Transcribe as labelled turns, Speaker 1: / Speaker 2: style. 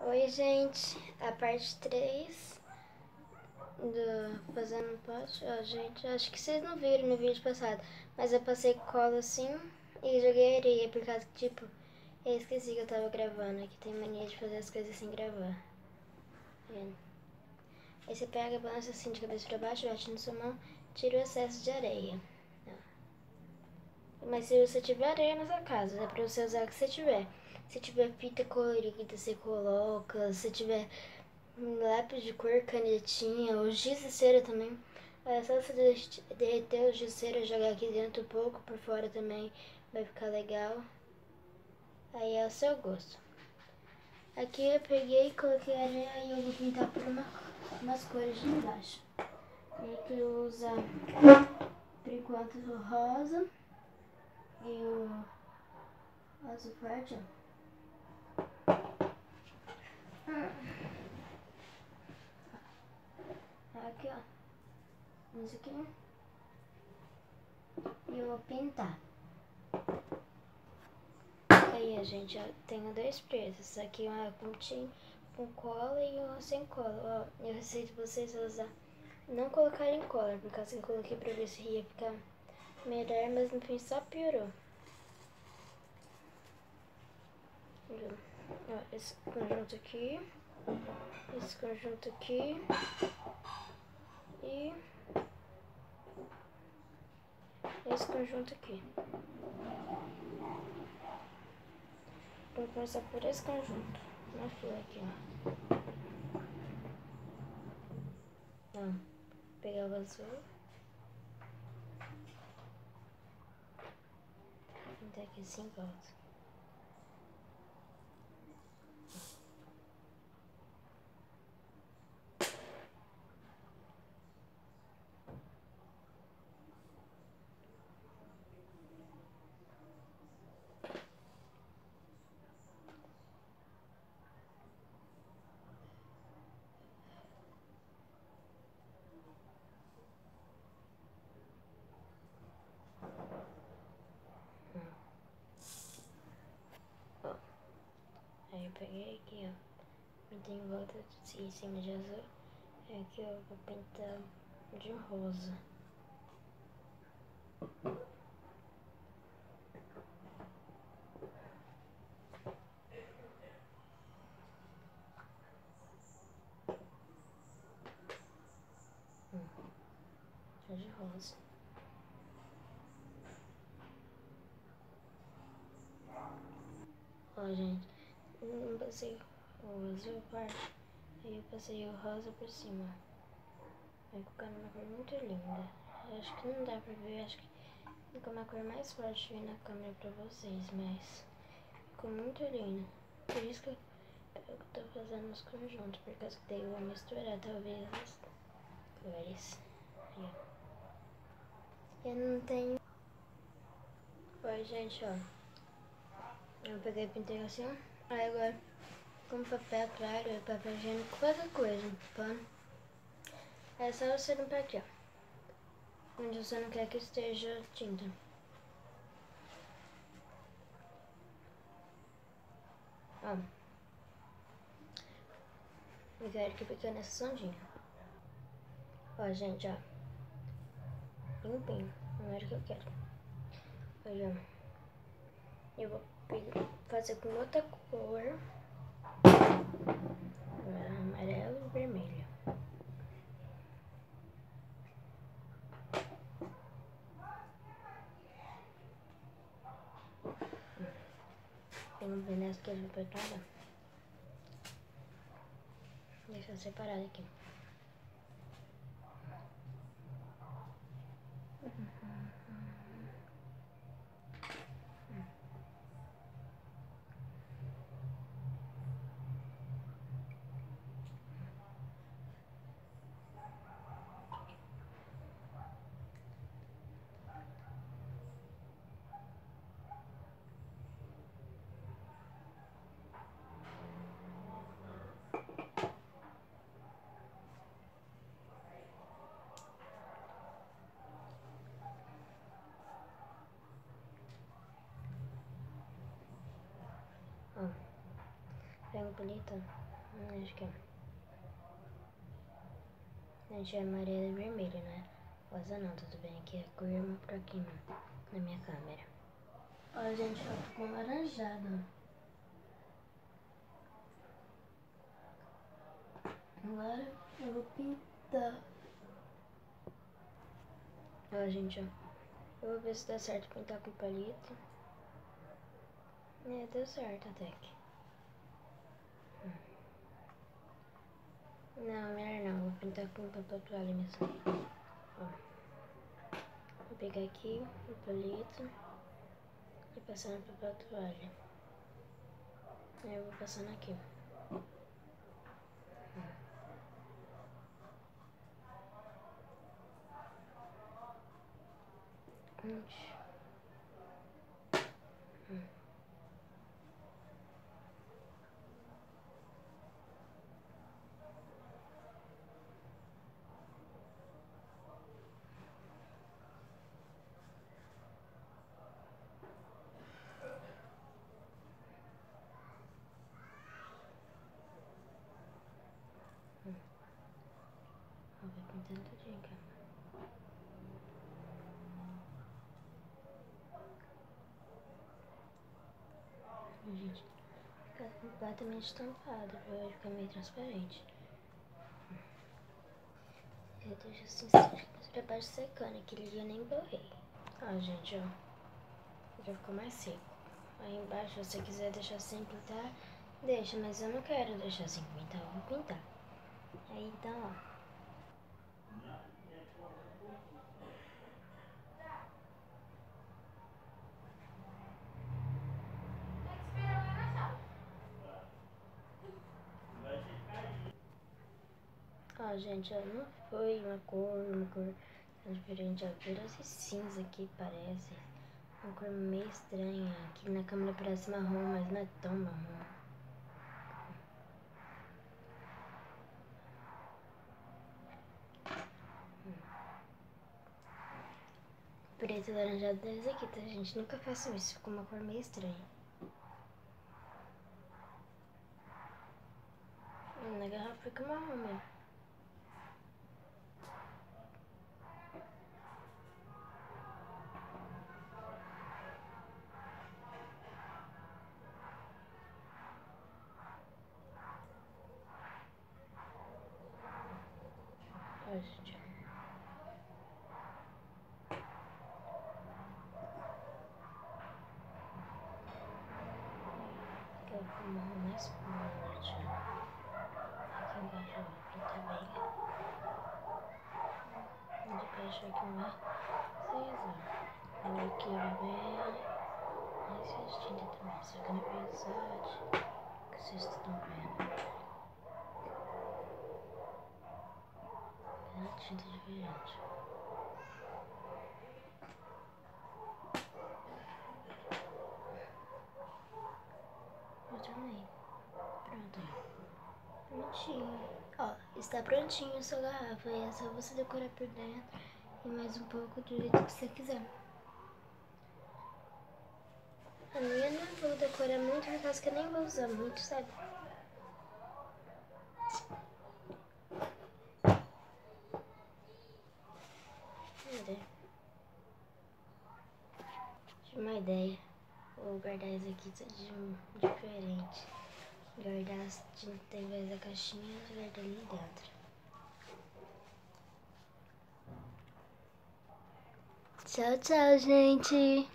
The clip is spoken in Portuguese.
Speaker 1: Oi, gente, a parte 3 do Fazendo Pote. Ó, gente, acho que vocês não viram no vídeo passado, mas eu passei cola assim e joguei areia, por causa que, tipo, eu esqueci que eu tava gravando, que tem mania de fazer as coisas sem gravar. Vendo? Aí você pega, balança assim de cabeça pra baixo, bate na sua mão, tira o excesso de areia. Mas se você tiver areia na sua casa, é pra você usar o que você tiver. Se tiver fita colorida, você coloca. Se tiver lápis de cor, canetinha, ou giz de cera também. É só você derreter o giz de cera, jogar aqui dentro um pouco, por fora também vai ficar legal. Aí é o seu gosto. Aqui eu peguei e coloquei areia e eu vou pintar por umas cores de embaixo. E aqui eu vou usar, por enquanto, o rosa e o azul forte, ó. Aqui, ó. Isso aqui. E eu vou pintar. Aí, gente, eu tenho dois preços. Aqui uma com cola e uma sem cola. Ó, eu receito vocês a usar. Não colocarem cola, por causa que eu coloquei pra ver se ia ficar melhor, mas no fim só piorou. Ó, esse conjunto aqui. Esse conjunto aqui. E esse conjunto aqui. Vou começar por esse conjunto. Na fila aqui, ó. Ó, pegar o azul. Pintar aqui assim, volta. Aí eu peguei aqui, ó, pintei em volta de em cima de azul. E aqui eu vou pintar de rosa. De rosa. Ó, gente, eu passei o azul parte, aí eu passei o rosa por cima. Vai ficar uma cor muito linda. Eu acho que não dá pra ver, acho que fica uma cor mais forte aí na câmera pra vocês, mas ficou muito lindo. Por isso que eu tô fazendo os conjuntos, por causa que daí eu vou misturar talvez as cores. Aí, ó. Eu não tenho. Oi, gente, ó. Eu peguei e pintei assim, ó. Aí agora, com papel toalha, papel higiênico, qualquer coisa, pano. É só você limpar aqui, ó. Onde você não quer que esteja tinta. Ó. Eu quero que fique nessa sondinha. Ó, gente, ó. Limpinho. Não era o que eu quero. Olha, eu vou fazer com outra cor. Amarelo e vermelho. Tem um pedaço que eu vou pegar. Deixa eu separar aqui. palito? Acho que é. Gente, é amarelo e vermelho, né? Rosa não, tudo bem. Aqui é cor por aqui na minha câmera. Ó, gente, ó, tô com laranjado. Agora eu vou pintar. Ó, gente, ó. Eu vou ver se dá certo pintar com palito. É, deu certo até que. Não, melhor não. Vou pintar com papel toalha mesmo. Ó. Vou pegar aqui o palito e passar no papel toalha. Aí eu vou passando aqui. Ó, vai pintando tudinho, cara. Gente, fica completamente estampado, vai ficar meio transparente. Eu deixo assim, pra baixo secando, aquele dia eu nem borrei. Ó, gente, ó, já ficou mais seco. Aí embaixo, se você quiser deixar sem pintar, deixa, mas eu não quero deixar sem pintar, eu vou pintar. Aí então, ó. Ó, gente, ó, não foi uma cor diferente, ó, virou esse cinza aqui, parece. Uma cor meio estranha. Aqui na câmera parece marrom, mas não é tão marrom. Preto laranjado desse aqui, tá, gente? Nunca faço isso, ficou uma cor meio estranha. Na garrafa fica marrom mesmo. Ó, gente, ó. Aqui eu vou marrom mais forte, ó. Aqui embaixo eu vou pintar bem. De baixo aqui mais cinza. E aqui eu vou bem mais tinta também, só que na verdade, que vocês estão vendo. É uma tinta diferente. Eu terminei. Pronto. Prontinho. Ó, está prontinho a sua garrafa. E é só você decorar por dentro e mais um pouco do jeito que você quiser. A minha não vou decorar muito por causa que eu nem vou usar muito, sabe? Tive uma ideia. Vou guardar esse aqui de diferente. Guardar as tintas em vez da caixinha, guardar ali dentro. Tchau, tchau, gente!